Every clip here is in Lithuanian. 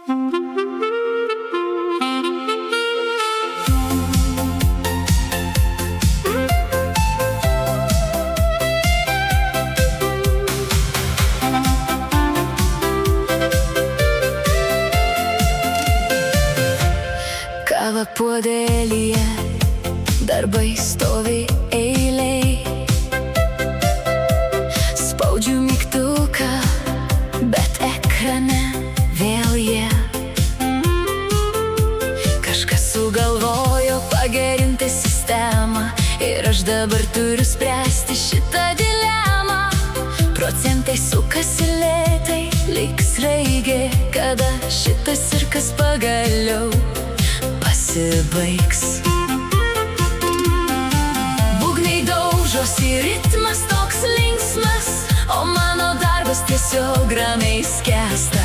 Kava puodelyje, darbai stovi eiliai. Spaudžiu mygtuką, bet ekrane vėl jie. Kažkas sugalvojo pagerinti sistemą ir aš dabar turiu spręsti šitą dilemą. Procentai sukasi lėtai, lyg sraigė, kada šitas cirkas pagaliau pasibaigs. Būgnai daužosi, ritmas toks linksmas, o mano darbas tiesiog ramiai skęsta.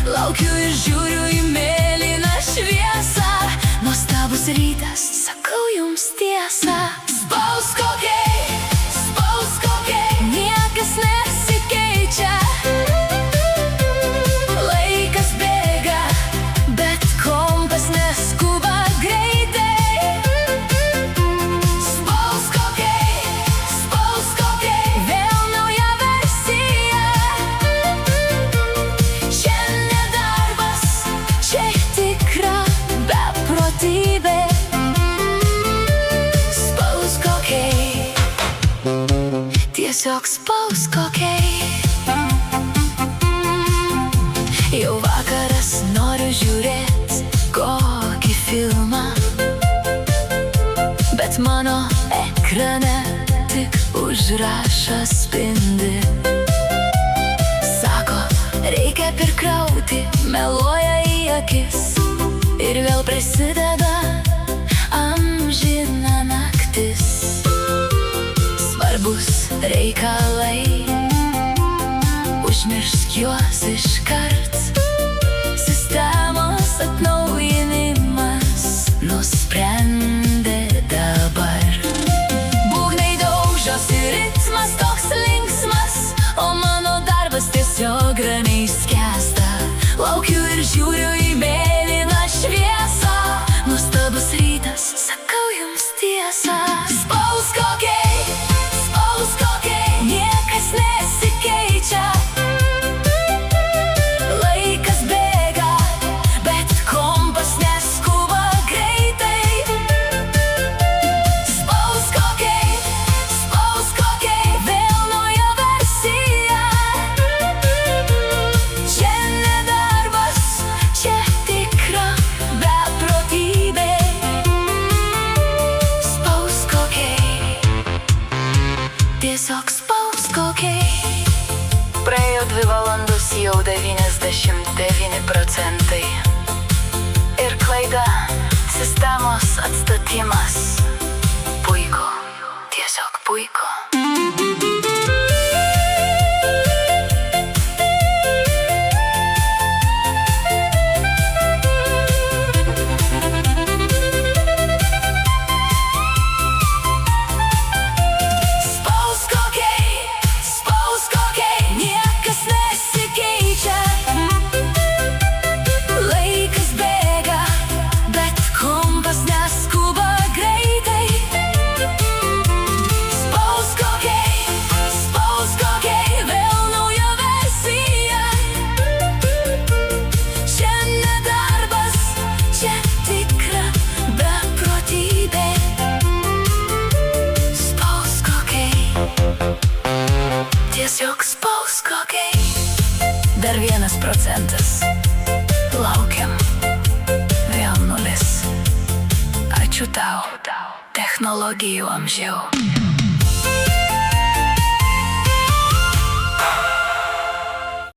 Laukiu ir žiūriu į mėlyną šviesą. Nuostabus rytas, sakau jums tiesą. Spausk OK, niekas nesikeičia. Laikas bėga, bet kompas neskuba. Tiesiog spausk OK. Jau vakaras, noriu žiūrėt kokį filmą, bet mano ekrane tik užrašas spindi. Sako, reikia prikrauti, meluoja į akis, ir vėl prasideda amžina naktis. Svarbus reikalai, užmiršk juos iškart. Sistemos atnaujinimas nusprendė dabar. Būgnai daužosi, ritmas toks linksmas, o mano darbas tiesiog ramiai skęsta. Laukiu ir žiūriu į mėlyną šviesą. Nuostabus rytas, sakau jums tiesą. Spausk OK, niekas nesikeičia. Laikas bėga, bet kompas neskuba greitai. Spausk OK, vėl nauja versija. Čia ne darbas, čia tikra beprotybė. Spausk OK, tiesiog spausk OK. Praėjo 2 valandos, jau 99 procentai. Ir klaida, sistemos atstatymas. Puiku, tiesiog puiku. Tiesiog spausk OK. Dar 1%. Laukiam. Vėl 0. Ačiū tau, technologijų amžiau.